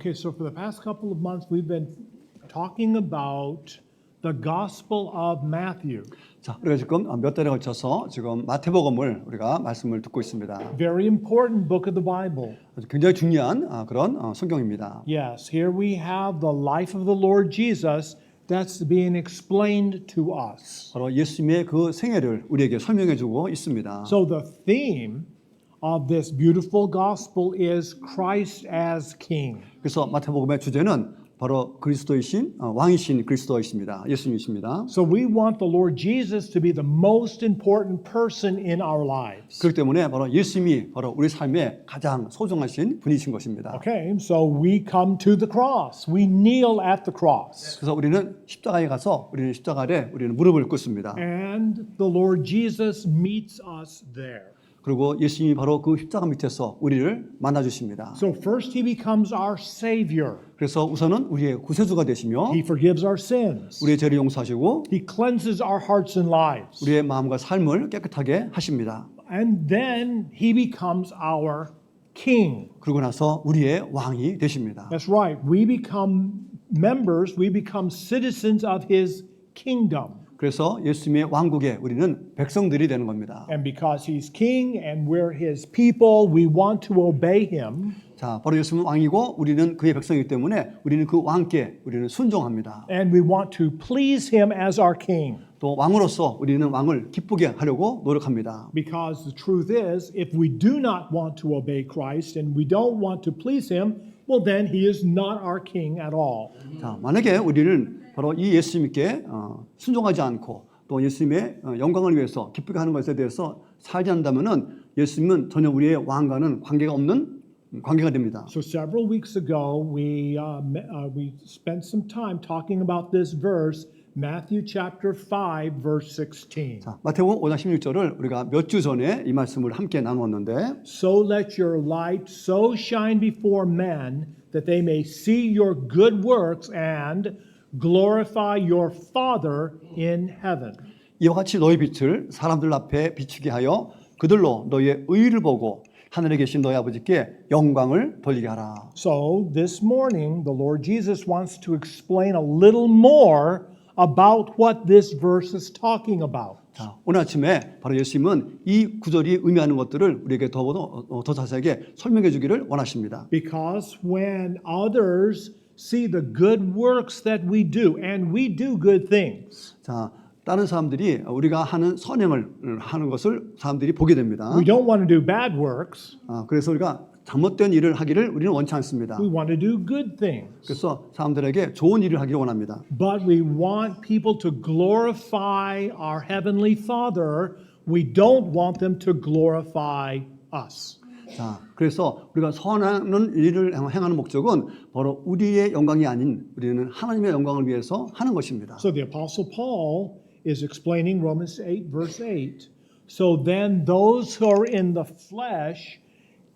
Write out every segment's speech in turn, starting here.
Okay, so for the past couple of months, we've been talking about the Gospel of Matthew. 자, 우리가 지금 몇 달에 걸쳐서 지금 마태복음을 우리가 말씀을 듣고 있습니다. Very important book of the Bible. 아주 굉장히 중요한 그런 성경입니다. Yes, here we have the life of the Lord Jesus that's being explained to us. 바로 예수님의 그 생애를 우리에게 설명해주고 있습니다. So the theme of this beautiful gospel is Christ as King. 그래서 마태복음의 주제는 바로 그리스도이신 왕이신 그리스도이십니다. 예수님이십니다. So we want the Lord Jesus to be the most important person in our lives. 그렇기 때문에 바로 예수님이 바로 우리 삶에 가장 소중하신 분이신 것입니다. Okay, so we come to the cross. We kneel at the cross. 그래서 우리는 십자가에 가서 우리는 십자가 아래 우리는 무릎을 꿇습니다. And the Lord Jesus meets us there. 그리고 예수님이 바로 그 십자가 밑에서 우리를 만나 주십니다. So first he becomes our savior. 그래서 우선은 우리의 구세주가 되시며 He forgives our sins. 우리의 죄를 용서하시고 He cleanses our hearts and lives. 우리의 마음과 삶을 깨끗하게 하십니다. And then he becomes our king. 그러고 나서 우리의 왕이 되십니다. That's right. We become members, we become citizens of his kingdom. 그래서 예수님의 왕국에 우리는 백성들이 되는 겁니다. And because he's king and we're his people, we want to obey him. 자, 바로 예수님은 왕이고 우리는 그의 백성이기 때문에 우리는 그 왕께 우리는 순종합니다. And we want to please him as our king. 또 왕으로서 우리는 왕을 기쁘게 하려고 노력합니다. Because the truth is, if we do not want to obey Christ and we don't want to please him, well then he is not our king at all. 자, 만약에 우리는 바로 이 예수님께 순종하지 않고 또 예수님의 영광을 위해서 기쁘게 하는 것에 대해서 살지 않는다면은 예수님은 전혀 우리의 왕과는 관계가 없는 관계가 됩니다. So several weeks ago, we spent some time talking about this verse, Matthew chapter 5, verse 16. 자, 마태복음 5장 16절을 우리가 몇 주 전에 이 말씀을 함께 나누었는데 So let your light so shine before men that they may see your good works and glorify your Father in heaven. 이와 같이 너희 빛을 사람들 앞에 비추게 하여 그들로 너희의 의를 보고 하늘에 계신 너희 아버지께 영광을 돌리게 하라. So this morning, the Lord Jesus wants to explain a little more about what this verse is talking about. 자, 오늘 아침에 바로 예수님은 이 구절이 의미하는 것들을 우리에게 더 자세하게 설명해 주기를 원하십니다. Because when others see the good works that we do, and we do good things, 자, 다른 사람들이 우리가 하는 선행을 하는 것을 사람들이 보게 됩니다. we don't want to do bad works. 그래서 우리가 잘못된 일을 하기를 우리는 원치 않습니다. We want to do good things. 그래서 사람들에게 좋은 일을 하기를 원합니다. But we want people to glorify our Heavenly Father. We don't want them to glorify us. 자, 그래서 우리가 선하는 일을 행하는 목적은 바로 우리의 영광이 아닌 우리는 하나님의 영광을 위해서 하는 것입니다. So the Apostle Paul is explaining Romans 8, verse 8. So then those who are in the flesh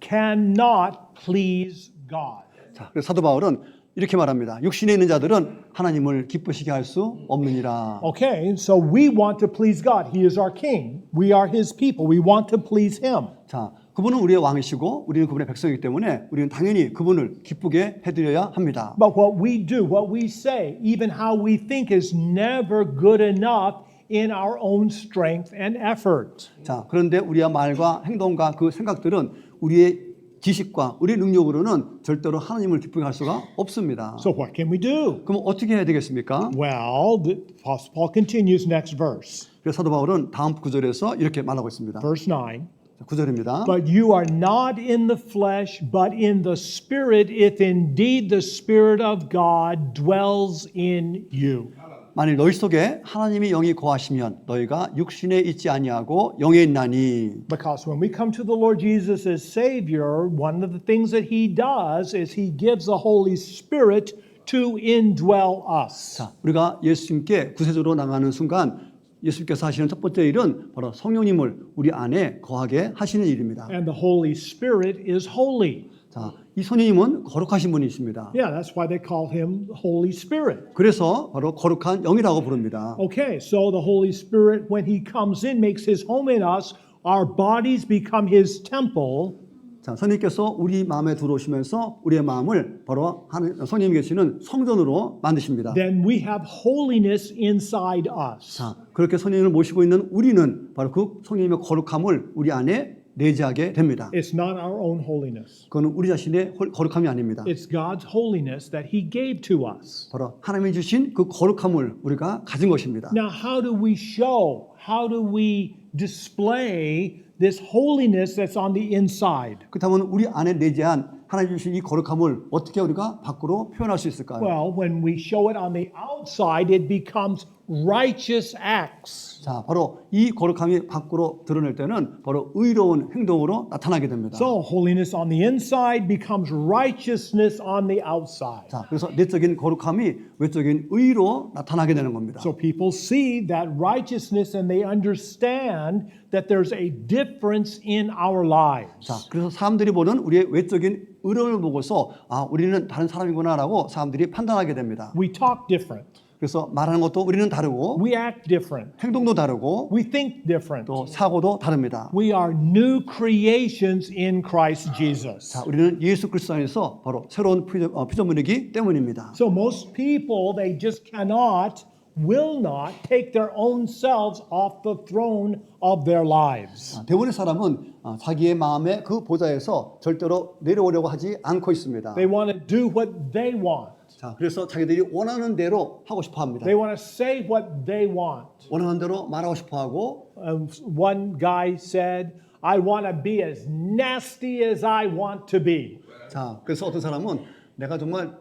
cannot please God. 자, 그래서 사도 바울은 이렇게 말합니다. 육신에 있는 자들은 하나님을 기쁘시게 할 수 없느니라. Okay, so we want to please God. He is our king. We are his people. We want to please him. 자, 그분은 우리의 왕이시고 우리는 그분의 백성이기 때문에 우리는 당연히 그분을 기쁘게 해드려야 합니다. But what we do, what we say, even how we think is never good enough in our own strength and effort. 자, 그런데 우리의 말과 행동과 그 생각들은 우리의 지식과 우리의 능력으로는 절대로 하나님을 기쁘게 할 수가 없습니다. So what can we do? 그럼 어떻게 해야 되겠습니까? Well, the Apostle Paul continues next verse. 그래서 사도 바울은 다음 구절에서 이렇게 말하고 있습니다. Verse 9. 9절입니다. But you are not in the flesh, but in the Spirit, if indeed the Spirit of God dwells in you. 만일 너희 속에 하나님의 영이 거하시면 너희가 육신에 있지 아니하고 영에 있나니. Because when we come to the Lord Jesus as Savior, one of the things that He does is He gives the Holy Spirit to indwell us. 자, 우리가 예수님께 구세주로 나가는 순간 예수님께서 하시는 첫 번째 일은 바로 성령님을 우리 안에 거하게 하시는 일입니다. And the Holy Spirit is holy. 자, 이 성령님은 거룩하신 분이십니다. Yeah, that's why they call Him Holy Spirit. 그래서 바로 거룩한 영이라고 부릅니다. Okay, so the Holy Spirit, when He comes in, makes His home in us, our bodies become His temple. 자, 성령께서 우리 마음에 들어오시면서 우리의 마음을 바로 성령이 계시는 성전으로 만드십니다. then we have holiness inside us. 자, 그렇게 성령을 모시고 있는 우리는 바로 그 성령님의 거룩함을 우리 안에 내재하게 됩니다. It's not our own holiness. 그건 우리 자신의 거룩함이 아닙니다. It's God's holiness that He gave to us. 바로 하나님이 주신 그 거룩함을 우리가 가진 것입니다. Now, how do we show? How do we display this holiness that's on the inside? 그렇다면 우리 안에 내재한 하나님 주신 이 거룩함을 어떻게 우리가 밖으로 표현할 수 있을까요? Well, when we show it on the outside, it becomes righteous acts. 자, 바로 이 거룩함이 밖으로 드러낼 때는 바로 의로운 행동으로 나타나게 됩니다. So, holiness on the inside becomes righteousness on the outside. 자, 그래서 내적인 거룩함이 외적인 의로 나타나게 되는 겁니다. So, people see that righteousness and they understand that there's a difference in our lives. 자, 그래서 사람들이 보는 우리의 외적인 의로움을 보고서 아, 우리는 다른 사람이구나라고 사람들이 판단하게 됩니다. We talk different. 그래서 말하는 것도 우리는 다르고 We act different. 행동도 다르고 We think different. 또 사고도 다릅니다. We are new creations in Christ Jesus. 자, 우리는 예수 그리스도 안에서 바로 새로운 피조물이기 때문입니다. So most people, they just cannot, will not take their own selves off the throne of their lives. 대부분의 사람은 자기의 마음의 그 보좌에서 절대로 내려오려고 하지 않고 있습니다. They want to do what they want. 자, 그래서 자기들이 원하는 대로 하고 싶어 합니다. They want to say what they want. 원하는 대로 말하고 싶어 하고 One guy said, I want to be as nasty as I want to be. 자, 그래서 어떤 사람은 내가 정말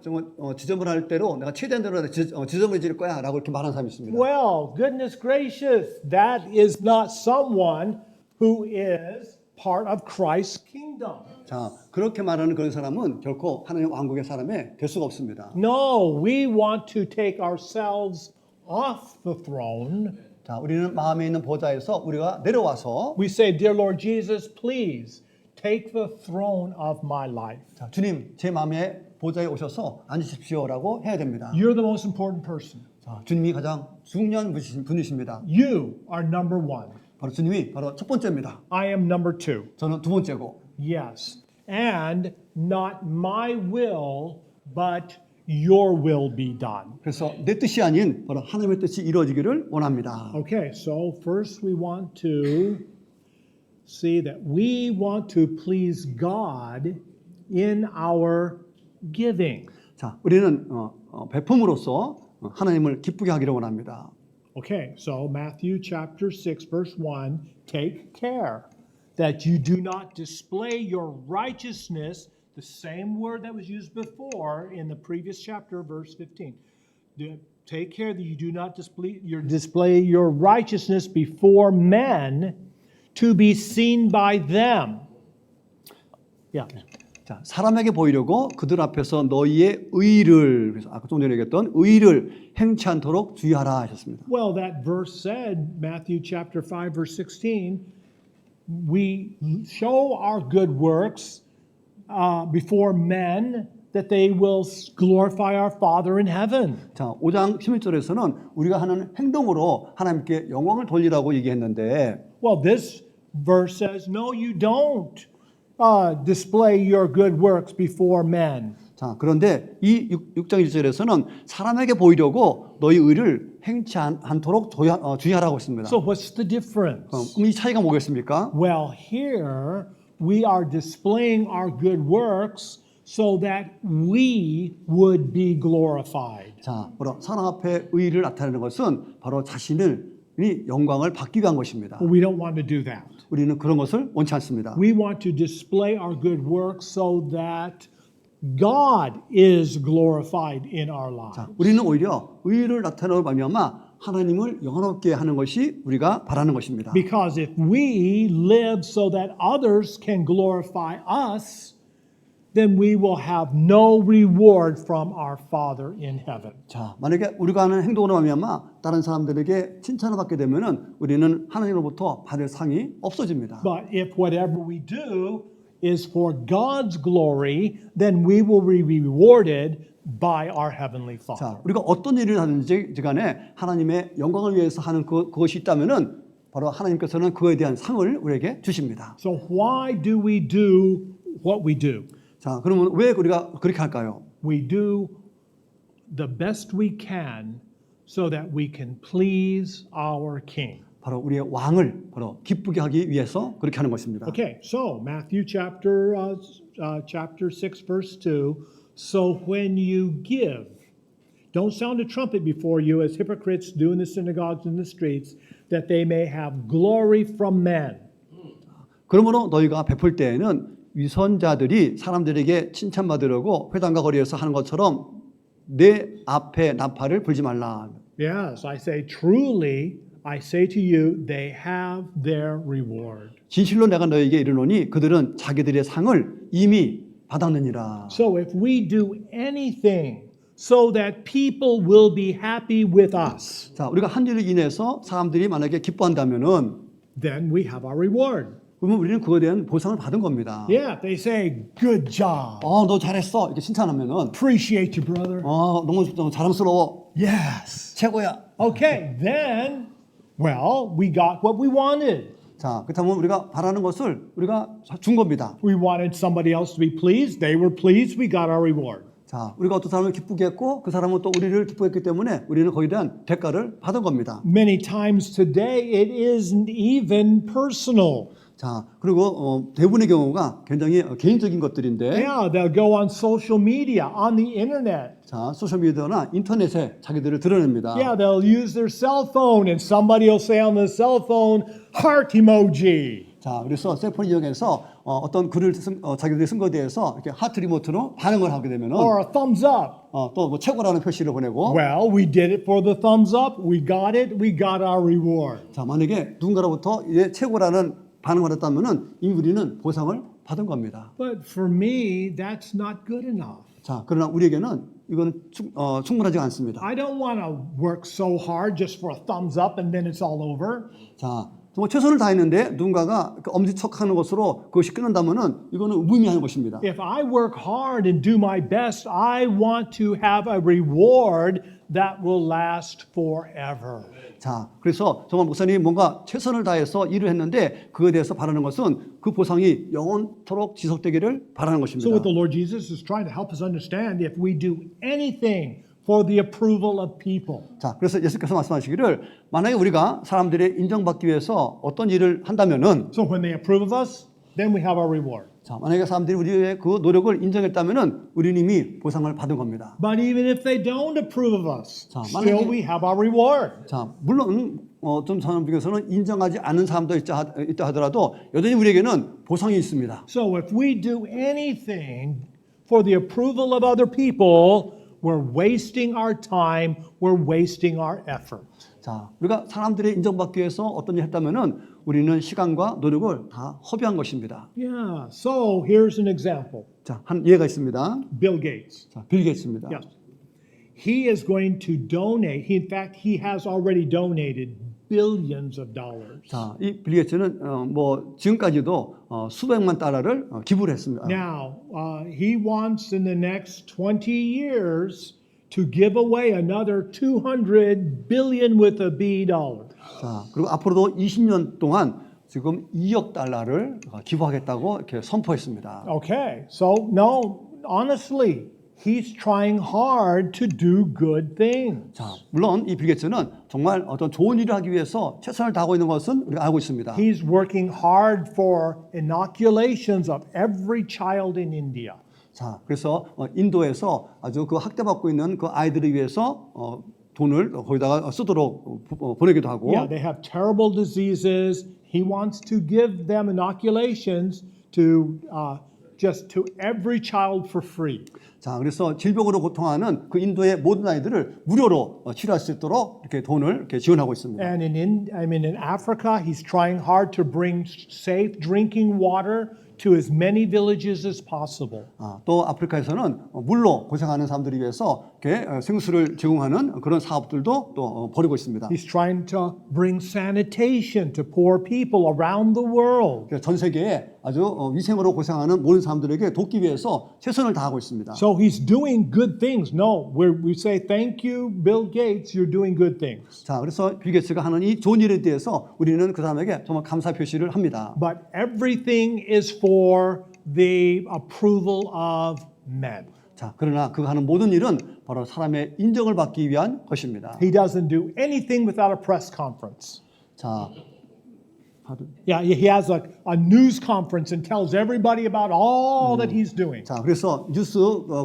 지저분할 대로 내가 최대한 대로 지저분해질 거야 라고 이렇게 말하는 사람이 있습니다. Well, goodness gracious, that is not someone who is part of Christ's kingdom. 자, 그렇게 말하는 그런 사람은 결코 하나님 왕국의 사람이 될 수가 없습니다. No, we want to take ourselves off the throne. 자, 우리는 마음에 있는 보좌에서 우리가 내려와서 We say, Dear Lord Jesus, please take the throne of my life. 자, 주님, 제 마음에 보좌에 오셔서 앉으십시오라고 해야 됩니다. You're the most important person. 자, 주님이 가장 중요한 분이십니다. You are number one. 바로 주님이 바로 첫 번째입니다. I am number two. 저는 두 번째고. Yes. And not my will, but your will be done. 그래서 내 뜻이 아닌 바로 하나님의 뜻이 이루어지기를 원합니다. Okay, so first we want to see that we want to please God in our giving. 자, 우리는 베품으로써 하나님을 기쁘게 하기를 원합니다. Okay, so Matthew chapter 6 verse 1, take care that you do not display your righteousness, the same word that was used before in the previous chapter, verse 15. Take care that you do not display your righteousness before men to be seen by them. Yeah. 자, 사람에게 보이려고 그들 앞에서 너희의 의를, 그래서 아까 좀 전에 얘기했던 의를 행치 않도록 주의하라 하셨습니다. Well, that verse said, Matthew chapter 5 verse 16, we show our good works before men that they will glorify our Father in heaven. 자, 5장 11절에서는 우리가 하는 행동으로 하나님께 영광을 돌리라고 얘기했는데 Well, this verse says, no, you don't display your good works before men. 자, 그런데 이 6장 1절에서는 사람에게 보이려고 너희 의를 행치 않도록 주의하라고 했습니다. So what's the difference? 그럼 이 차이가 뭐겠습니까? Well, here we are displaying our good works so that we would be glorified. 자, 바로 사람 앞에 의를 나타내는 것은 바로 자신이 영광을 받기 위한 것입니다. But we don't want to do that. 우리는 그런 것을 원치 않습니다. We want to display our good works so that God is glorified in our lives. 자, 우리는 오히려 의를 나타내고 말미암아 하나님을 영화롭게 하는 것이 우리가 바라는 것입니다. Because if we live so that others can glorify us, then we will have no reward from our Father in heaven. 자, 만약에 우리가 하는 행동으로 말미암아 다른 사람들에게 칭찬을 받게 되면은 우리는 하나님으로부터 받을 상이 없어집니다. But if whatever we do is for God's glory, then we will be rewarded by our heavenly Father. 자, 우리가 어떤 일을 하는지 간에 하나님의 영광을 위해서 하는 그것이 있다면은 바로 하나님께서는 그에 대한 상을 우리에게 주십니다. So why do we do what we do. 자, 그러면 왜 우리가 그렇게 할까요? We do the best we can so that we can please our King. 바로 우리의 왕을 바로 기쁘게 하기 위해서 그렇게 하는 것입니다. Okay, so Matthew chapter 6, verse 2. So when you give, don't sound a trumpet before you as hypocrites do in the synagogues and the streets, that they may have glory from men. 그러므로 너희가 베풀 때에는 위선자들이 사람들에게 칭찬받으려고 회당과 거리에서 하는 것처럼 내 앞에 나팔을 불지 말라. Yes, I say truly, I say to you, they have their reward. 진실로 내가 너희에게 이르노니 그들은 자기들의 상을 이미 받았느니라. So if we do anything so that people will be happy with us, 자, 우리가 한 일로 인해서 사람들이 만약에 기뻐한다면은 then we have our reward. 그러면 우리는 그거에 대한 보상을 받은 겁니다. Yeah, they say, good job. 너 잘했어. 이렇게 칭찬하면은 Appreciate you, brother. 너무 자랑스러워. Yes. 최고야. Okay, then, well, we got what we wanted. 자, 그렇다면 우리가 바라는 것을 우리가 준 겁니다. We wanted somebody else to be pleased. They were pleased. We got our reward. 자, 우리가 어떤 사람을 기쁘게 했고 그 사람은 또 우리를 기쁘게 했기 때문에 우리는 거기에 대한 대가를 받은 겁니다. Many times today, it isn't even personal. 자, 그리고 대부분의 경우가 굉장히 개인적인 것들인데 Yeah, they'll go on social media, on the internet. 자, 소셜미디어나 인터넷에 자기들을 드러냅니다. Yeah, they'll use their cell phone, and somebody will say on the cell phone, heart emoji. 자, 그래서 셀폰을 이용해서 어떤 글을 자기들이 쓴 것에 대해서 이렇게 하트 리모트로 반응을 하게 되면은 Or a thumbs up. 또 뭐 최고라는 표시를 보내고 Well, we did it for the thumbs up. We got it. We got our reward. 자, 만약에 누군가로부터 이제 최고라는 반응을 했다면은 이미 우리는 보상을 받은 겁니다. But for me, that's not good enough. 자, 그러나 우리에게는 이거는 충분하지 않습니다. I don't want to work so hard just for a thumbs up and then it's all over. 자, 정말 최선을 다했는데 누군가가 엄지척하는 것으로 그것이 끝난다면은 이거는 무의미한 것입니다. If I work hard and do my best, I want to have a reward that will last forever. 자, 그래서 정말 목사님이 뭔가 최선을 다해서 일을 했는데 그거에 대해서 바라는 것은 그 보상이 영원토록 지속되기를 바라는 것입니다. So what the Lord Jesus is trying to help us understand, if we do anything for the approval of people. 자, 그래서 예수께서 말씀하시기를 만약에 우리가 사람들의 인정받기 위해서 어떤 일을 한다면은 So when they approve of us, then we have our reward. 자, 만약에 사람들이 우리의 그 노력을 인정했다면은 우리는 이미 보상을 받은 겁니다. But even if they don't approve of us, 자, still we have our reward. 자, 물론 어떤 사람 중에서는 인정하지 않은 사람도 있다 하더라도 여전히 우리에게는 보상이 있습니다. So if we do anything for the approval of other people, we're wasting our time, we're wasting our effort. 자, 우리가 사람들의 인정받기 위해서 어떤 일을 했다면은 우리는 시간과 노력을 다 허비한 것입니다. Yeah, so here's an example. 자, 한 예가 있습니다. Bill Gates. 자, 빌 게이츠입니다. Yes. He is going to donate, in fact, he has already donated billions of dollars. 자, 이 빌 게이츠는 뭐 지금까지도 수백만 달러를 기부를 했습니다. Now, he wants in the next 20 years to give away another 200 billion with a B dollars. 자, 그리고 앞으로도 20년 동안 지금 2억 달러를 기부하겠다고 이렇게 선포했습니다. Okay, so no, honestly, he's trying hard to do good things. 자, 물론 이 빌 게이츠는 정말 어떤 좋은 일을 하기 위해서 최선을 다하고 있는 것은 우리가 알고 있습니다. He's working hard for inoculations of every child in India. 자, 그래서 인도에서 아주 그 학대받고 있는 그 아이들을 위해서 돈을 거기다가 쓰도록 보내기도 하고. Yeah, they have terrible diseases. He wants to give them inoculations to just to every child for free. 자, 그래서 질병으로 고통하는 그 인도의 모든 아이들을 무료로 치료할 수 있도록 이렇게 돈을 이렇게 지원하고 있습니다. And in Africa, he's trying hard to bring safe drinking water to as many villages as possible. 또 아프리카에서는 물로 고생하는 사람들을 위해서 이렇게 생수를 제공하는 그런 사업들도 또 벌이고 있습니다. He's trying to bring sanitation to poor people around the world. 전 세계에 아주 위생으로 고생하는 모든 사람들에게 돕기 위해서 최선을 다하고 있습니다. So he's doing good things. No, we say thank you, Bill Gates. You're doing good things. 자, 그래서 빌 게이츠가 하는 이 좋은 일에 대해서 우리는 그 사람에게 정말 감사 표시를 합니다. But everything is for the approval of men. 자, 그러나 그가 하는 모든 일은 바로 사람의 인정을 받기 위한 것입니다. He doesn't do anything without a press conference. 자, Yeah, he has a news conference and tells everybody about all that he's doing. 자, 그래서 뉴스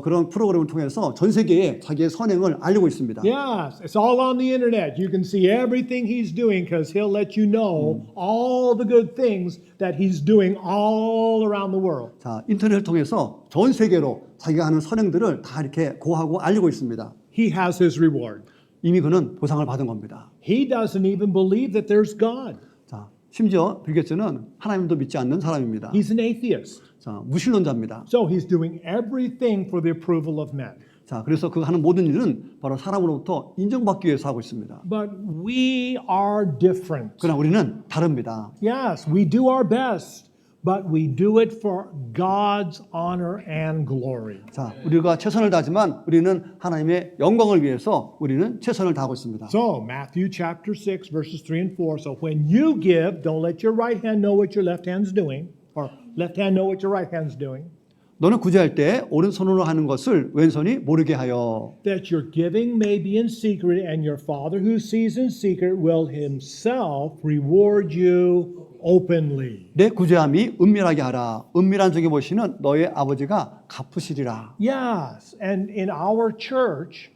그런 프로그램을 통해서 전 세계에 자기의 선행을 알리고 있습니다. Yes, it's all on the internet. You can see everything he's doing because he'll let you know all the good things that he's doing all around the world. 자, 인터넷을 통해서 전 세계로 자기가 하는 선행들을 다 이렇게 고하고 알리고 있습니다. He has his reward. 이미 그는 보상을 받은 겁니다. He doesn't even believe that there's God. 자, 심지어 빌 게이츠는 하나님도 믿지 않는 사람입니다. He's an atheist. 자, 무신론자입니다. So he's doing everything for the approval of men. 자, 그래서 그가 하는 모든 일은 바로 사람으로부터 인정받기 위해서 하고 있습니다. But we are different. 그러나 우리는 다릅니다. Yes, we do our best, but we do it for God's honor and glory. 자, 우리가 최선을 다하지만 우리는 하나님의 영광을 위해서 우리는 최선을 다하고 있습니다. So, Matthew chapter 6, verses 3 and 4. So, when you give, don't let your right hand know what your left hand's doing, or left hand know what your right hand's doing, 너는 구제할 때 오른손으로 하는 것을 왼손이 모르게 하여 that your giving may be in secret, and your Father who sees in secret will himself reward you openly. 내 구제함이 은밀하게 하라. 은밀한 중에 보시는 너의 아버지가 갚으시리라. Yes, and in our church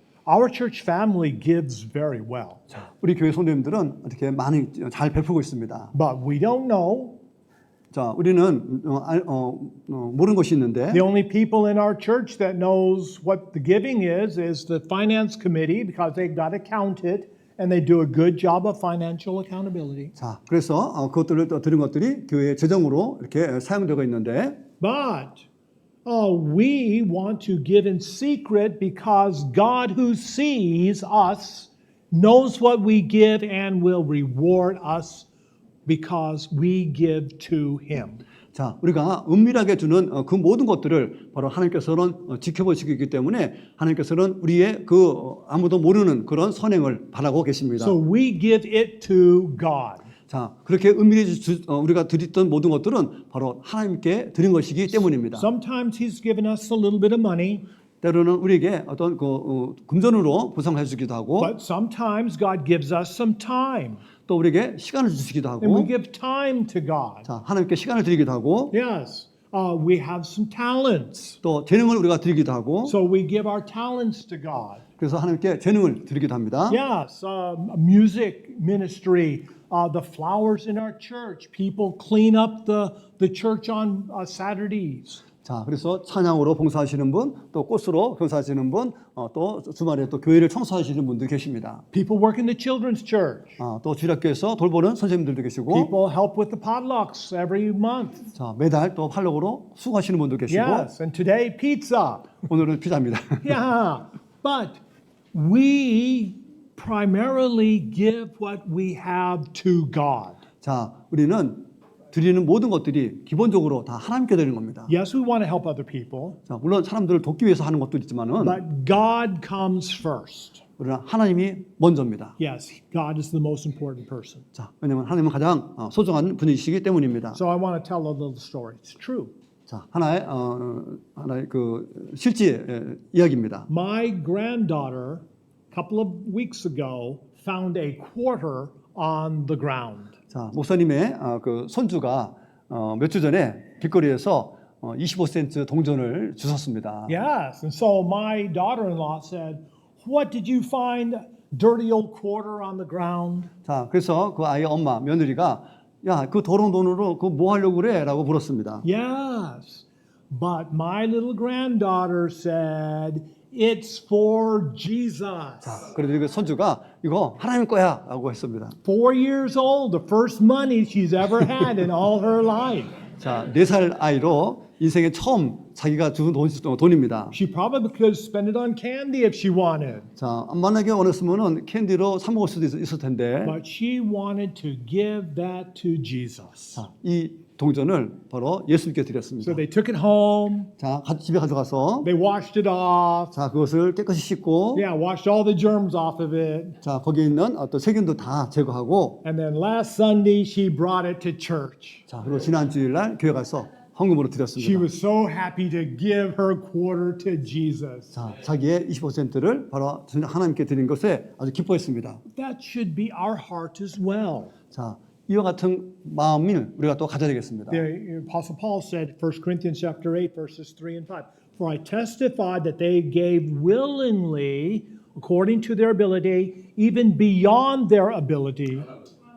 family gives very well. 우리 교회 성도님들은 어떻게 많이 잘 베풀고 있습니다. But we don't know. 자, 우리는 모르는 것이 있는데 The only people in our church that knows what the giving is the finance committee because they've got to count it and they do a good job of financial accountability. 자, 그래서 그것들을 들은 것들이 교회의 재정으로 이렇게 사용되고 있는데 But we want to give in secret because God who sees us knows what we give and will reward us because we give to him. 자, 우리가 은밀하게 주는 그 모든 것들을 바로 하나님께서는 지켜보시기 때문에 하나님께서는 우리의 그 아무도 모르는 그런 선행을 바라고 계십니다. So we give it to God. 자, 그렇게 은밀히 우리가 드렸던 모든 것들은 바로 하나님께 드린 것이기 때문입니다. Sometimes he's given us a little bit of money, 때로는 우리에게 어떤 그 금전으로 보상해 주기도 하고 but sometimes God gives us some time. 또 우리에게 시간을 주시기도 And we 하고 give time to God. 자, 하나님께 시간을 드리기도 하고 Yes, we have some talents. 또 재능을 우리가 드리기도 하고 So we give our talents to God. 그래서 하나님께 재능을 드리기도 합니다. Yes, music ministry, the flowers in our church. People clean up the church on Saturdays. 자, 그래서 찬양으로 봉사하시는 분, 또 꽃으로 봉사하시는 분, 또 주말에 또 교회를 청소하시는 분도 계십니다. People work in the children's church. 또 주일학교에서 돌보는 선생님들도 계시고, People help with the potlucks every month. 자, 매달 또 활력으로 수고하시는 분도 계시고, Yes, and today pizza. 오늘은 피자입니다. Yeah, but we primarily give what we have to God. 자, 우리는 드리는 모든 것들이 기본적으로 다 하나님께 드리는 겁니다. Yes, we want to help other people, 자, 물론 사람들을 돕기 위해서 하는 것도 있지만은, but God comes first. 그러나 하나님이 먼저입니다. Yes, God is the most important person. 자, 왜냐하면 하나님은 가장 소중한 분이시기 때문입니다. So I want to tell a little story. It's true. 자, 하나의 그 실제 이야기입니다. My granddaughter, a couple of weeks ago, found a quarter on the ground. 자, 목사님의 그 손주가 몇 주 전에 길거리에서 25센트 동전을 주웠습니다. Yes, and so my daughter-in-law said, "What did you find? Dirty old quarter on the ground?" 자, 그래서 그 아이의 엄마, 며느리가 야, 그 더러운 돈으로 그 뭐 하려고 그래? 라고 물었습니다. Yes, but my little granddaughter said, "It's for Jesus." 자, 그래서 그 손주가 이거 하나님 거야 라고 했습니다. 4 years old, the first money she's ever had in all her life. 자, 4살 아이로 인생에 처음 자기가 준 돈입니다. She probably could spend it on candy if she wanted. 자, 만약에 원했으면은 캔디로 사 먹을 수도 있을 텐데, But she wanted to give that to Jesus. 자, 이 동전을 바로 예수님께 드렸습니다. So they took it home. 자, 집에 가져가서 They washed it off. 자, 그것을 깨끗이 씻고 Yeah, washed all the germs off of it. 자, 거기에 있는 어떤 세균도 다 제거하고 And then last Sunday, she brought it to church. 자, 그리고 지난 주일날 교회 가서 헌금으로 She 드렸습니다. was so happy to give her quarter to Jesus. 자, 자기의 20%를 바로 하나님께 드린 것에 아주 기뻐했습니다. That should be our heart as well. 자, 이와 같은 마음을 우리가 또 가져야 되겠습니다. The Apostle Paul said, 1 Corinthians chapter 8, verses 3 and 5, For I testify that they gave willingly, according to their ability, even beyond their ability.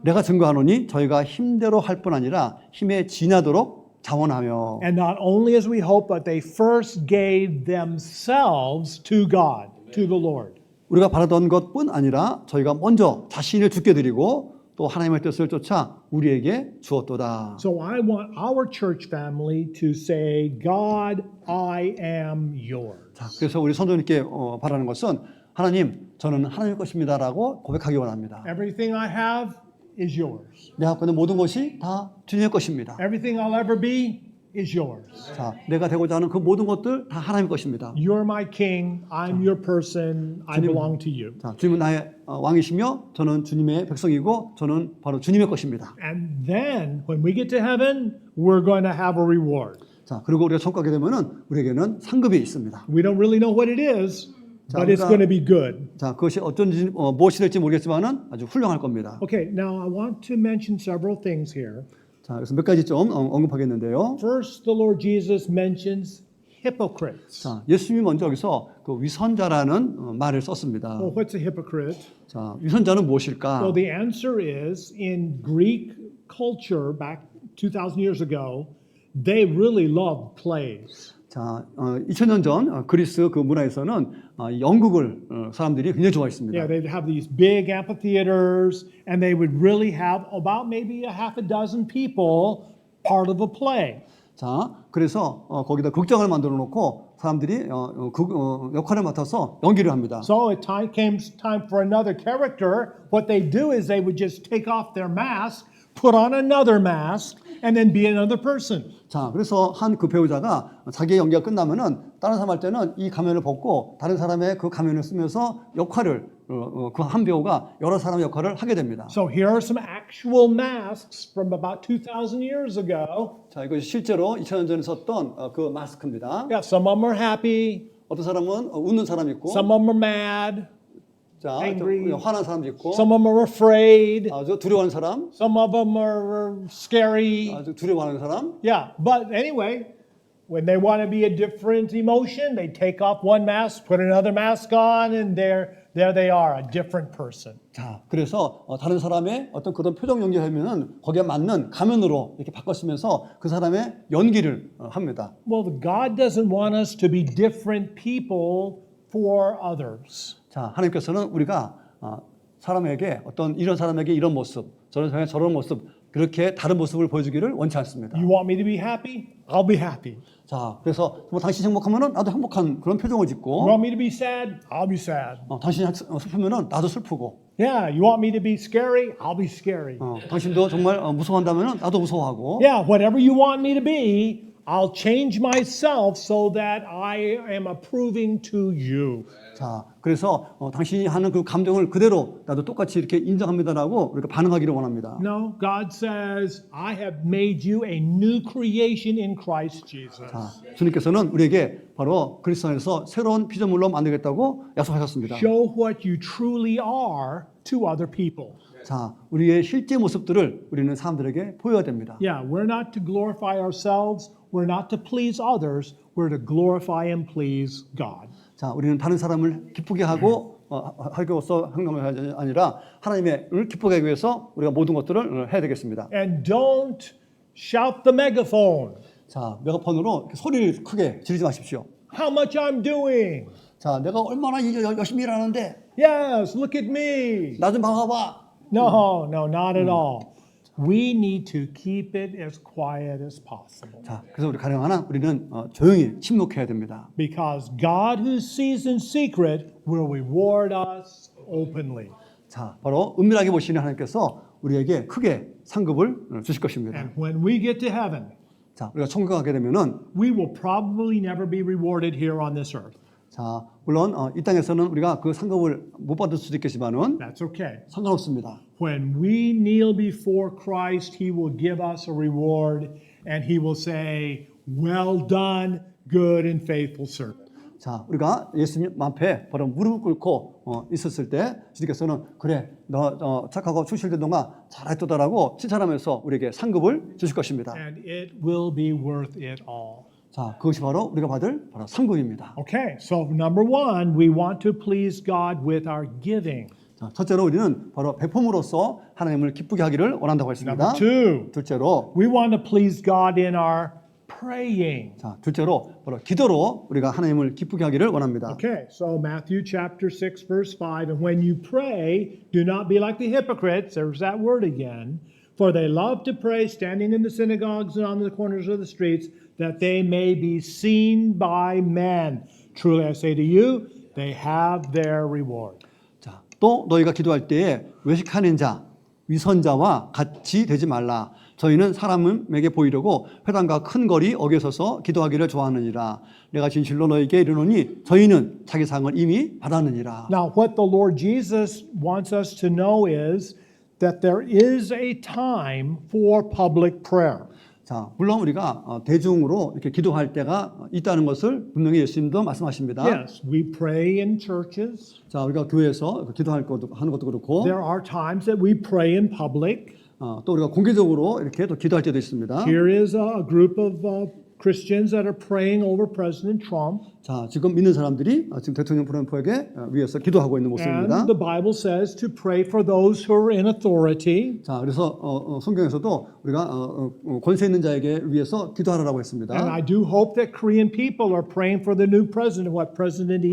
내가 증거하노니 저희가 힘대로 할 뿐 아니라 힘에 지나도록 자원하며. And not only as we hope, but they first gave themselves to God, to the Lord. 우리가 바라던 것뿐 아니라 저희가 먼저 자신을 주께 드리고 또 하나님의 뜻을 쫓아 우리에게 주었도다. So I want our church family to say, God, I am yours. 자, 그래서 우리 성도님께 바라는 것은 하나님, 저는 하나님의 것입니다라고 고백하기 원합니다. Everything I have is yours. 내가 갖고 있는 모든 것이 다 주님의 것입니다. Everything I'll ever be is yours. 자, 내가 되고자 하는 그 모든 것들 다 하나님의 것입니다. You're my king. I'm your person. I belong to you. 자, 주님은 나의 왕이시며 저는 주님의 백성이고 저는 바로 주님의 것입니다. And then when we get to heaven, we're going to have a reward. 자, 그리고 우리가 천국 가게 되면은 우리에게는 상급이 있습니다. We don't really know what it is, 자, but it's 우리가- going to be good. 자, 그것이 어쩐지 무엇이 될지 모르겠지만은 아주 훌륭할 겁니다. Okay, now I want to mention several things here. 자, 그래서 몇 가지 좀 언급하겠는데요. First, the Lord Jesus mentions hypocrites. 자, 예수님이 먼저 여기서 그 위선자라는 말을 썼습니다. Well, what's a hypocrite? 자, 위선자는 무엇일까? Well, the answer is in Greek culture back 2,000 years ago, they really loved plays. 자, 2000년 전 그리스 그 문화에서는 연극을 사람들이 굉장히 좋아했습니다. Yeah, they'd have these big amphitheaters, and they would really have about maybe a half a dozen people part of a play. 자, 그래서 거기다 극장을 만들어 놓고 사람들이 역할을 맡아서 연기를 합니다. So it came time for another character. What they do is they would just take off their mask, put on another mask, and then be another person. 자, 그래서 한 그 배우자가 자기의 연기가 끝나면은 다른 사람 할 때는 이 가면을 벗고 다른 사람의 그 가면을 쓰면서 역할을 그 한 배우가 여러 사람의 역할을 하게 됩니다. So here are some actual masks from about 2,000 years ago. 자, 이것이 실제로 2000년 전에 썼던 그 마스크입니다. Yeah, some of them are happy, 어떤 사람은 웃는 사람이 있고, some of them are mad, 자, angry. 좀 화난 사람도 있고, some of them are afraid, 아주 두려워하는 사람, some of them are scary. 아주 두려워하는 사람. Yeah, but anyway, when they want to be a different emotion, they take off one mask, put another mask on, and there they are, a different person. 자, 그래서 다른 사람의 어떤 그런 표정 연기하면은 거기에 맞는 가면으로 이렇게 바꿔쓰면서 그 사람의 연기를 합니다. Well, God doesn't want us to be different people for others. 자, 하나님께서는 우리가 사람에게 어떤 이런 사람에게 이런 모습, 저런 사람에게 저런 모습, 그렇게 다른 모습을 보여주기를 원치 않습니다. You want me to be happy? I'll be happy. 자, 그래서 뭐 당신이 행복하면은 나도 행복한 그런 표정을 You 짓고, want me to be sad? I'll be sad. 당신이 슬프면은 나도 슬프고, Yeah, you want me to be scary? I'll be scary. 당신도 정말 무서워한다면은 나도 무서워하고, Yeah, whatever you want me to be, I'll change myself so that I am approving to you. 자, 그래서 당신이 하는 그 감정을 그대로 나도 똑같이 이렇게 인정합니다라고 우리가 반응하기를 원합니다. No, God says, I have made you a new creation in Christ Jesus. 자, 주님께서는 우리에게 바로 그리스도 안에서 새로운 피조물로 만들겠다고 약속하셨습니다. Show what you truly are to other people. 자, 우리의 실제 모습들을 우리는 사람들에게 보여야 됩니다. Yeah, we're not to glorify ourselves. We're not to please others. We're to glorify and please God. 자, 우리는 다른 사람을 기쁘게 하고 하기로서 행동을 아니라 하나님을 기쁘게 하기 위해서 우리가 모든 것들을 해야 되겠습니다. And don't shout the megaphone. 자, 메가폰으로 소리를 크게 지르지 마십시오. How much I'm doing. 자, 내가 얼마나 열심히 일하는데 Yes, look at me. 나 좀 봐봐. No, not at all. We need to keep it as quiet as possible. 자, 그래서 우리 가능한 우리는 조용히 침묵해야 됩니다. Because God who sees in secret will reward us openly. 자, 바로 은밀하게 보시는 하나님께서 우리에게 크게 상급을 주실 것입니다. And when we get to heaven, 자, 우리가 천국 가게 되면은 we will probably never be rewarded here on this earth. 자, 물론 이 땅에서는 우리가 그 상급을 못 받을 수도 있겠지만은 That's okay. 상관없습니다. When we kneel before Christ, He will give us a reward, and he will say, "Well done, good and faithful servant." 자, 우리가 예수님 앞에 바로 무릎을 꿇고 있었을 때 주님께서는 그래, 너 착하고 충실된 동안 잘했도다라고 칭찬하면서 우리에게 상급을 주실 것입니다. And it will be worth it all. 자, 그것이 바로 우리가 받을 바로 상급입니다. Okay, so number one, we want to please God with our giving. 자, 첫째로 우리는 바로 베품으로써 하나님을 기쁘게 하기를 원한다고 했습니다. Number two, 둘째로 we want to please God in our praying. 자, 둘째로 바로 기도로 우리가 하나님을 기쁘게 하기를 원합니다. Okay, so Matthew chapter 6, verse 5, and when you pray, do not be like the hypocrites, there's that word again, for they love to pray standing in the synagogues and on the corners of the streets, that they may be seen by men. Truly I say to you, they have their reward. 자, 또 너희가 기도할 때에 외식하는 자, 위선자와 같이 되지 말라. 저희는 사람에게 보이려고 회당과 큰 거리 어겨서서 기도하기를 좋아하느니라. 내가 진실로 너희에게 이르노니 저희는 자기 상을 이미 받았느니라. Now, what the Lord Jesus wants us to know is that there is a time for public prayer. 자, 물론 우리가 대중으로 이렇게 기도할 때가 있다는 것을 분명히 예수님도 말씀하십니다. Yes, we pray in churches. 자, 우리가 교회에서 기도할 것도 하는 것도 그렇고, There are times that we pray in public. 또 우리가 공개적으로 이렇게 또 기도할 때도 있습니다. Here is a group of Christians that are praying over President Trump. 자, 지금 믿는 사람들이 지금 대통령 트럼프에게 위해서 기도하고 있는 모습입니다. And the Bible says to pray for those who are in authority. 자, 그래서 성경에서도 우리가 권세 있는 자에게 위해서 기도하라고 했습니다. And I do hope that Korean people are praying for the new president. What, President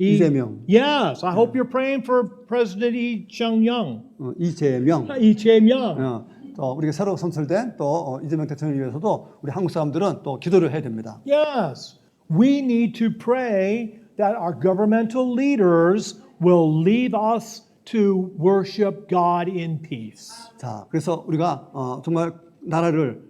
이재명. Yes, I hope you're praying for President Lee Chang-young. 이재명. Lee Jae-myung. 또 우리가 새로 선출된 또 이재명 대통령을 위해서도 우리 한국 사람들은 또 기도를 해야 됩니다. Yes, we need to pray that our governmental leaders will lead us to worship God in peace. 자, 그래서 우리가 정말 나라를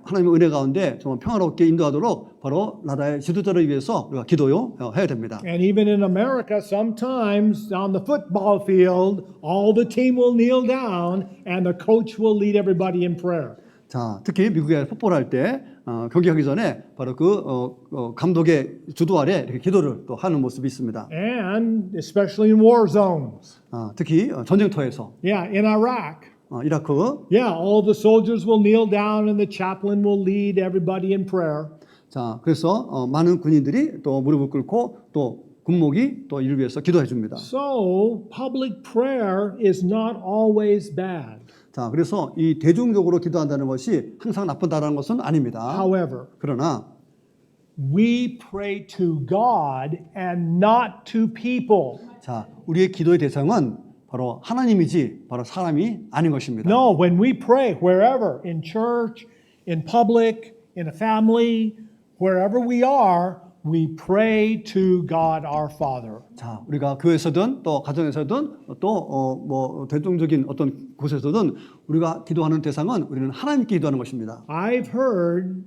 하나님의 은혜 가운데 정말 평화롭게 인도하도록 바로 나라의 지도자를 위해서 우리가 기도해야 됩니다. And even in America, sometimes on the football field, all the team will kneel down and the coach will lead everybody in prayer. 자, 특히 미국에 풋볼할 때 경기하기 전에 바로 그 감독의 주도 아래 이렇게 기도를 또 하는 모습이 있습니다. And especially in war zones. 특히 전쟁터에서 Yeah, in Iraq. 이라크, Yeah, all the soldiers will kneel down and the chaplain will lead everybody in prayer. 자, 그래서 많은 군인들이 또 무릎을 꿇고 또 군목이 또 이를 위해서 기도해 줍니다. So, public prayer is not always bad. 자, 그래서 이 대중적으로 기도한다는 것이 항상 나쁘다는 것은 아닙니다. However, 그러나 we pray to God and not to people. 자, 우리의 기도의 대상은 바로 하나님이지 바로 사람이 아닌 것입니다. No, when we pray, wherever, in church, in public, in a family, wherever we are, we pray to God our Father. 자, 우리가 교회에서든 또 가정에서든 또 뭐 대중적인 어떤 곳에서든 우리가 기도하는 대상은 우리는 하나님께 기도하는 것입니다. I've heard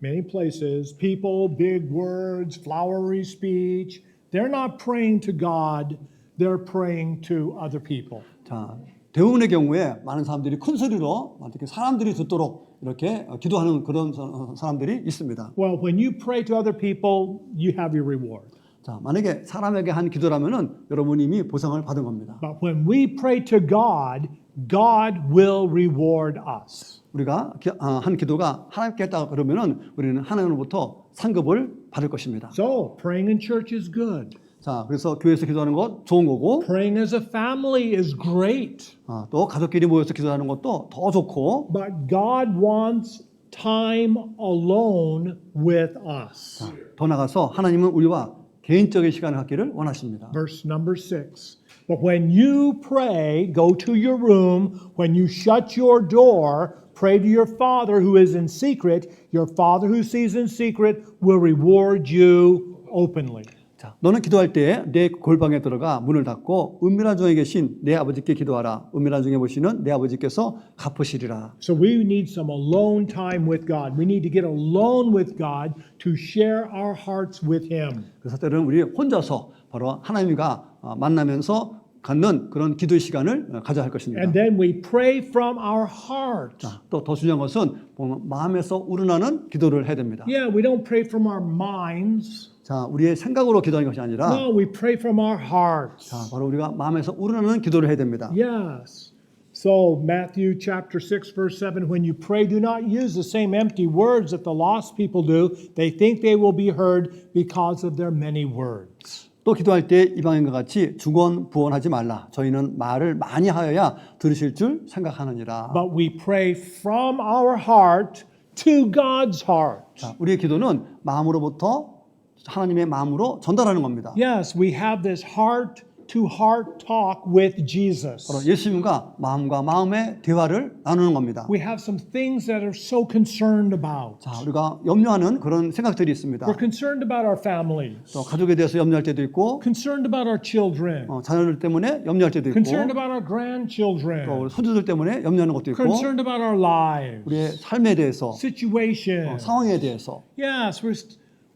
many places people, big words, flowery speech, they're not praying to God, they're praying to other people. 자, 대부분의 경우에 많은 사람들이 큰 소리로 어떻게 사람들이 듣도록 이렇게 기도하는 그런 사람들이 있습니다. Well, when you pray to other people, you have your reward. 자, 만약에 사람에게 한 기도라면은 여러분이 이미 보상을 받은 겁니다. But when we pray to God, God will reward us. 우리가 한 기도가 하나님께 했다 그러면은 우리는 하나님으로부터 상급을 받을 것입니다. So, praying in church is good. 자, 그래서 교회에서 기도하는 것 좋은 거고, Praying as a family is great. 또 가족끼리 모여서 기도하는 것도 더 좋고, But God wants time alone with us. 더 나가서 하나님은 우리와 개인적인 시간을 갖기를 원하십니다. Verse number 6. But when you pray, go to your room. When you shut your door, pray to your Father who is in secret. Your Father who sees in secret will reward you openly. 자, 너는 기도할 때에 내 골방에 들어가 문을 닫고 은밀한 중에 계신 내 아버지께 기도하라. 은밀한 중에 보시는 내 아버지께서 갚으시리라. So we need some alone time with God. We need to get alone with God to share our hearts with Him. 그래서 때로는 우리 혼자서 바로 하나님과 만나면서 갖는 그런 기도의 시간을 가져야 할 것입니다. And then we pray from our heart. 또 더 중요한 것은 마음에서 우러나는 기도를 해야 됩니다. Yeah, we don't pray from our minds. 자, 우리의 생각으로 기도하는 것이 아니라 No, we pray from our hearts. 자, 바로 우리가 마음에서 우러나는 기도를 해야 됩니다. Yes. So Matthew chapter 6 verse 7, when you pray, do not use the same empty words that the lost people do. They think they will be heard because of their many words. 또 기도할 때 이방인과 같이 중언부언하지 말라. 저희는 말을 많이 하여야 들으실 줄 생각하느니라. But we pray from our heart to God's heart. 자, 우리의 기도는 마음으로부터 하나님의 마음으로 전달하는 겁니다. Yes, we have this heart to heart talk with Jesus. 바로 예수님과 마음과 마음의 대화를 나누는 겁니다. We have some things that are so concerned about. 자, 우리가 염려하는 그런 생각들이 있습니다. We're concerned about our families, 또 가족에 대해서 염려할 때도 있고, concerned about our children, 자녀들 때문에 염려할 때도 있고, concerned about our 또 grandchildren, 손주들 때문에 염려하는 것도 있고, concerned about our lives, 우리의 삶에 대해서, situation. 상황에 대해서. Yes,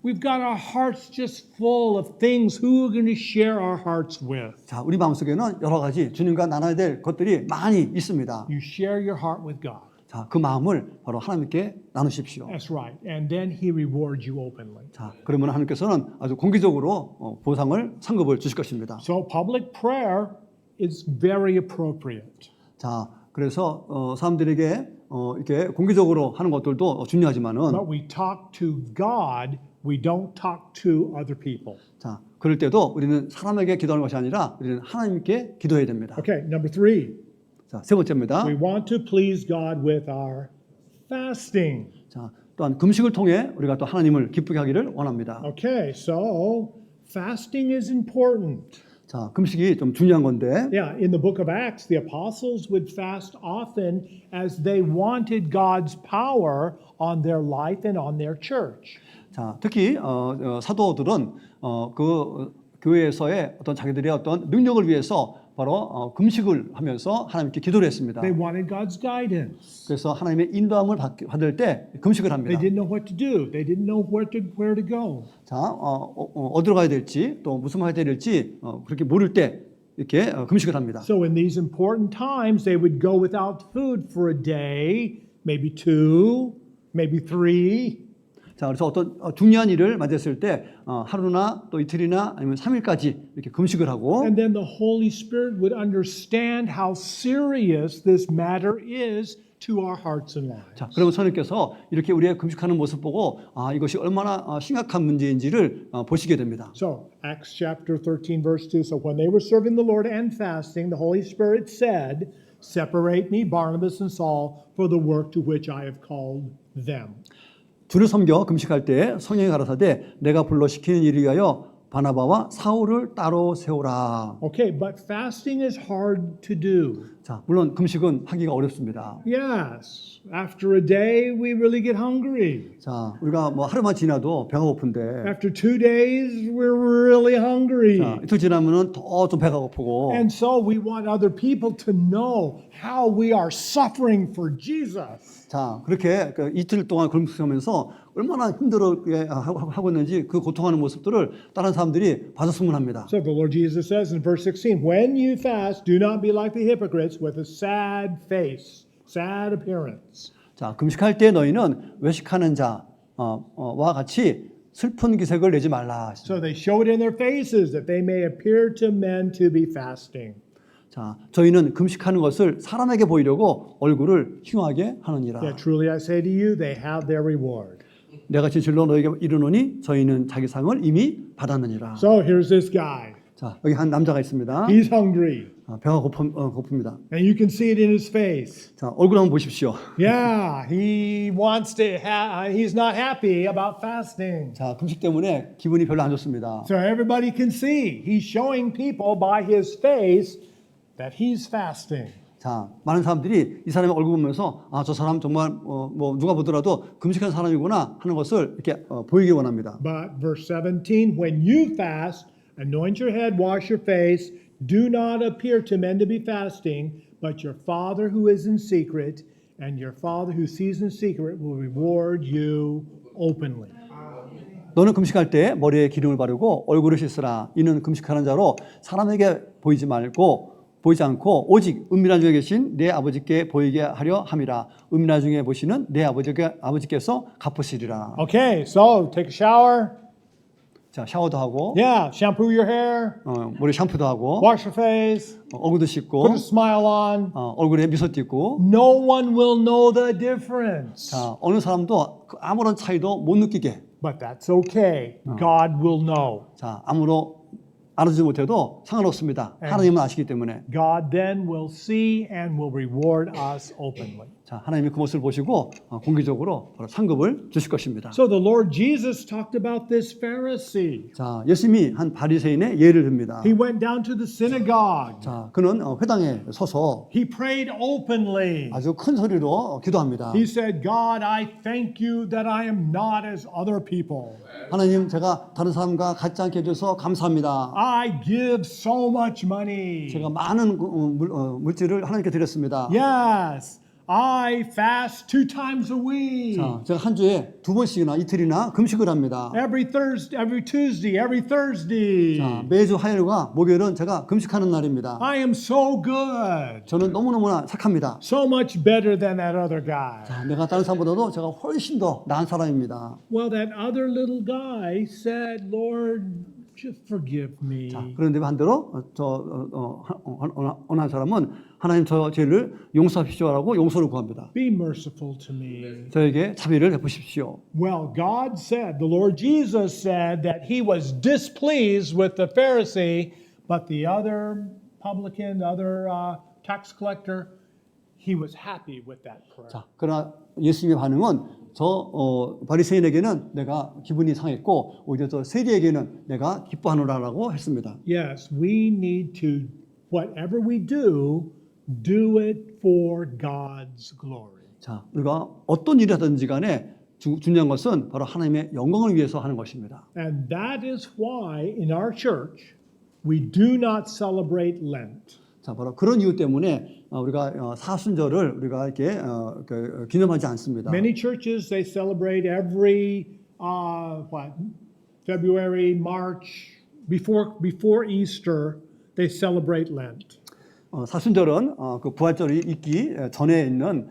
we've got our hearts just full of things who we're going to share our hearts with. 자, 우리 마음속에는 여러 가지 주님과 나눠야 될 것들이 많이 있습니다. You share your heart with God. 자, 그 마음을 바로 하나님께 나누십시오. That's right. And then He rewards you openly. 자, 그러면 하나님께서는 아주 공개적으로 보상을 상급을 주실 것입니다. So public prayer is very appropriate. 자, 그래서 사람들에게 이렇게 공개적으로 하는 것들도 중요하지만은, But we talk to God, we don't talk to other people. 자, 그럴 때도 우리는 사람에게 기도하는 것이 아니라 우리는 하나님께 기도해야 됩니다. Okay, number 3. 자, 세 번째입니다. We want to please God with our fasting. 자, 또한 금식을 통해 우리가 또 하나님을 기쁘게 하기를 원합니다. Okay, so fasting is important. 자, 금식이 좀 중요한 건데, Yeah, in the book of Acts, the apostles would fast often as they wanted God's power on their life and on their church. 자, 특히 사도들은 그 교회에서의 어떤 자기들의 어떤 능력을 위해서 바로 금식을 하면서 하나님께 기도를 했습니다. They wanted God's guidance. 그래서 하나님의 인도함을 받을 때 금식을 They 합니다. didn't know what to do. They didn't know where to go. 자, 어디로 가야 될지 또 무슨 말 해야 될지 그렇게 모를 때 이렇게 금식을 합니다. So in these important times, they would go without food for a day, maybe 2, maybe 3. 자, 그래서 어떤 중요한 일을 맞았을 때 하루나 또 이틀이나 아니면 3일까지 이렇게 금식을 하고, And then the Holy Spirit would understand how serious this matter is to our hearts and lives. 자, 그러면 선생님께서 이렇게 우리의 금식하는 모습 보고 이것이 얼마나 심각한 문제인지를 보시게 됩니다. So, Acts chapter 13, verse 2. So, when they were serving the Lord and fasting, the Holy Spirit said, Separate me, Barnabas and Saul, for the work to which I have called them. 주를 섬겨 금식할 때 성령이 가라사대 내가 불러 시키는 일을 위하여 바나바와 사울을 따로 세우라. Okay, but fasting is hard to do. 자, 물론 금식은 하기가 어렵습니다. Yes, after a day, we really get hungry. 자, 우리가 뭐 하루만 지나도 배가 고픈데, After 2 days, we're really hungry. 자, 이틀 지나면은 더 좀 배가 고프고, And so we want other people to know how we are suffering for Jesus. 자, 그렇게 그 이틀 동안 금식하면서 얼마나 힘들게 하고 있는지 그 고통하는 모습들을 다른 사람들이 봐줬으면 합니다. So the Lord Jesus says in verse 16, When you fast, do not be like the hypocrites with a sad face, sad appearance. 자, 금식할 때 너희는 외식하는 자와 같이 슬픈 기색을 내지 말라. So they show it in their faces that they may appear to men to be fasting. 자, 저희는 금식하는 것을 사람에게 보이려고 얼굴을 흉하게 하느니라. Yet truly I say to you, they have their reward. 내가 진실로 너에게 이르노니 저희는 자기 상을 이미 받았느니라. So here's this guy. 자, 여기 한 남자가 있습니다. He's hungry. 배가 고픕니다. And you can see it in his face. 자, 얼굴 한번 보십시오. Yeah, he wants to he's not happy about fasting. 자, 금식 때문에 기분이 별로 안 좋습니다. So everybody can see. He's showing people by his face that he's fasting. 자, 많은 사람들이 이 사람의 얼굴 보면서 저 사람 정말 뭐 누가 보더라도 금식한 사람이구나 하는 것을 이렇게 보이기 원합니다. But verse 17, when you fast, anoint your head, wash your face, do not appear to men to be fasting, but your Father who is in secret, and your Father who sees in secret will reward you openly. 너는 금식할 때 머리에 기름을 바르고 얼굴을 씻으라. 이는 금식하는 자로 사람에게 보이지 않고 오직 은밀한 중에 계신 내 아버지께 보이게 하려 함이라. 은밀한 중에 보시는 내 아버지께서 갚으시리라. Okay, so take a shower. 자, 샤워도 하고 Yeah, shampoo your hair. 머리 샴푸도 하고 Wash your face. 얼굴도 씻고 Put a smile on. 얼굴에 미소 띠고 No one will know the difference. 자, 어느 사람도 아무런 차이도 못 느끼게 But that's okay. God will know. 자, 아무로 알아주지 못해도 상관없습니다. 하나님은 아시기 때문에 God then will see and will reward us openly. 자, 하나님이 그 모습을 보시고 공개적으로 바로 상급을 주실 것입니다. So the Lord Jesus talked about this Pharisee. 자, 예수님이 한 바리새인의 예를 듭니다. He went down to the synagogue. 자, 그는 회당에 서서 He prayed openly. 아주 큰 소리로 기도합니다. He said, God, I thank you that I am not as other people. 하나님, 제가 다른 사람과 같지 않게 해줘서 감사합니다. I give so much money. 제가 많은 물질을 하나님께 드렸습니다. Yes, I fast 2 times a week. 자, 제가 한 주에 2번씩이나 이틀이나 금식을 합니다. Every Tuesday, every Thursday. 자, 매주 화요일과 목요일은 제가 금식하는 날입니다. I am so good. 저는 너무너무나 착합니다. So much better than that other guy. 자, 내가 다른 사람보다도 제가 훨씬 더 나은 사람입니다. Well, that other little guy said, Lord, just forgive me. 자, 그런데 반대로 어느 한 사람은 하나님 저 죄를 용서하십시오라고 용서를 구합니다. Be merciful to me. 저에게 자비를 베푸십시오. Well, God said, the Lord Jesus said that he was displeased with the Pharisee, but the other publican, other tax collector, he was happy with that prayer. 자, 그러나 예수님의 반응은 저 바리새인에게는 내가 기분이 상했고 오히려 저 세리에게는 내가 기뻐하노라라고 했습니다. Yes, we need to, whatever we do it for God's glory. 자, 우리가 어떤 일을 하든지 간에 중요한 것은 바로 하나님의 영광을 위해서 하는 것입니다. And that is why in our church we do not celebrate Lent. 자, 바로 그런 이유 때문에 우리가 사순절을 우리가 이렇게 기념하지 않습니다. Many churches they celebrate every February, March before Easter they celebrate Lent. 사순절은 그 부활절이 있기 전에 있는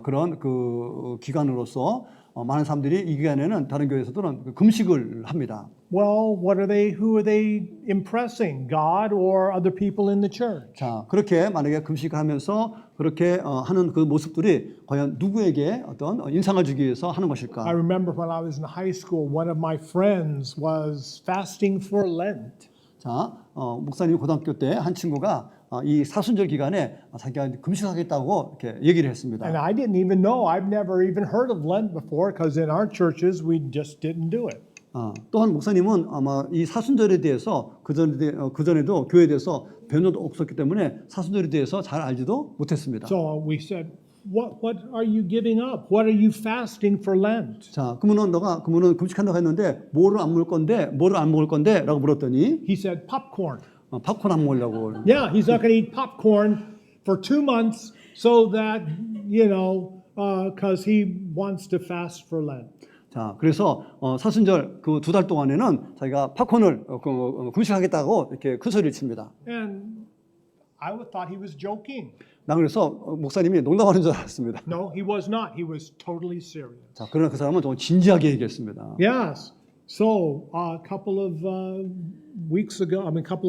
그런 그 기간으로서 많은 사람들이 이 기간에는 다른 교회에서들은 금식을 합니다. Well, who are they impressing? God or other people in the church? 자, 그렇게 만약에 금식을 하면서 그렇게 하는 그 모습들이 과연 누구에게 어떤 인상을 주기 위해서 하는 것일까? I remember when I was in high school, one of my friends was fasting for Lent. 자, 목사님이 고등학교 때 한 친구가 이 사순절 기간에 자기가 금식하겠다고 이렇게 얘기를 했습니다. And I didn't even know. I've never even heard of Lent before because in our churches we just didn't do it. 또한 목사님은 아마 이 사순절에 대해서 그전에도 교회에 대해서 배운 적도 없었기 때문에 사순절에 대해서 잘 알지도 못했습니다. So we said, what are you giving up? What are you fasting for Lent? 자, 그러면은 금식한다고 했는데 뭐를 안 먹을 건데라고 물었더니 He said popcorn. 팝콘 안 먹으려고. Yeah, he's not going to eat popcorn for 2 months so that, because he wants to fast for Lent. 자, 그래서 사순절 그 2달 동안에는 자기가 팝콘을 금식하겠다고 이렇게 큰 소리를 칩니다. And I thought he was joking. 나 그래서 목사님이 농담하는 줄 알았습니다. No, he was not. He was totally serious. 자, 그러나 그 사람은 좀 진지하게 얘기했습니다. Yes. So a couple of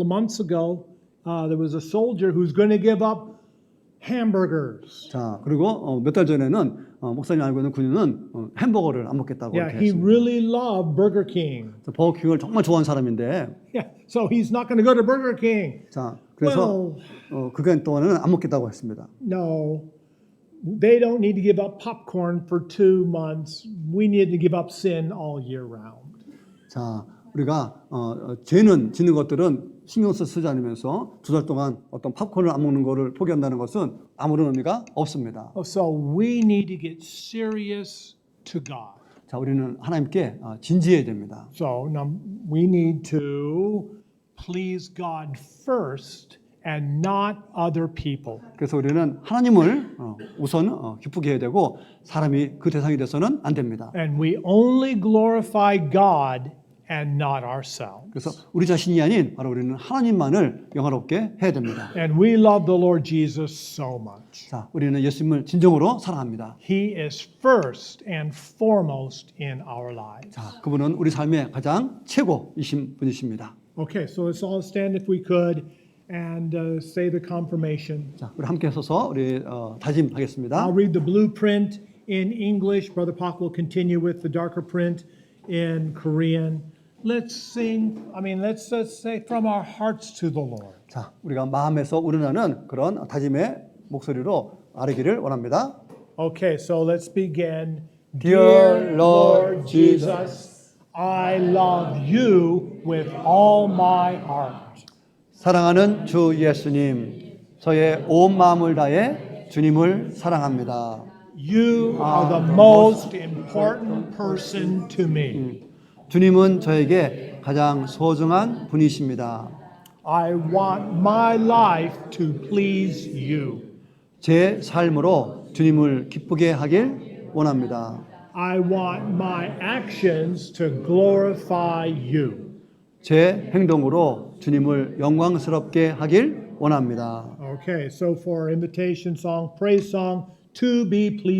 months ago, there was a soldier who's going to give up hamburgers. 자, 그리고 몇 달 전에는 목사님 알고 있는 군인은 햄버거를 안 먹겠다고 Yeah, 이렇게 he 했습니다. really loved Burger King. 버거킹을 정말 좋아하는 사람인데, Yeah, so he's not going to go to Burger King. 자, 그래서 그간 동안은 안 먹겠다고 했습니다. No, they don't need to give up popcorn for 2 months. We need to give up sin all year round. 자, 우리가 죄는 짓는 것들은 신경 쓰지 않으면서 2달 동안 어떤 팝콘을 안 먹는 것을 포기한다는 것은 아무런 의미가 없습니다. So we need to get serious to God. 자, 우리는 하나님께 진지해야 됩니다. So we need to please God first and not other people. 그래서 우리는 하나님을 우선 기쁘게 해야 되고 사람이 그 대상이 돼서는 안 됩니다. And we only glorify God and not ourselves. 그래서 우리 자신이 아닌 바로 우리는 하나님만을 영화롭게 해야 됩니다. And we love the Lord Jesus so much. 자, 우리는 예수님을 진정으로 사랑합니다. He is first and foremost in our lives. 자, 그분은 우리 삶의 가장 최고이신 분이십니다. Okay, so let's all stand if we could and say the confirmation. 자, 우리 함께 서서 우리 다짐하겠습니다. I'll read the blueprint in English. Brother Pak will continue with the darker print in Korean. Let's say from our hearts to the Lord. 자, 우리가 마음에서 우러나는 그런 다짐의 목소리로 아뢰기를 원합니다. Okay, so let's begin. Dear Lord Jesus, I love you with all my heart. 사랑하는 주 예수님, 저의 온 마음을 다해 주님을 사랑합니다. You are the most important person to me. 주님은 저에게 가장 소중한 분이십니다. I want my life to please you. 제 삶으로 주님을 기쁘게 하길 원합니다. I want my actions to glorify you. 제 행동으로 주님을 영광스럽게 하길 원합니다. Okay, so for our invitation song, praise song, to be pleased.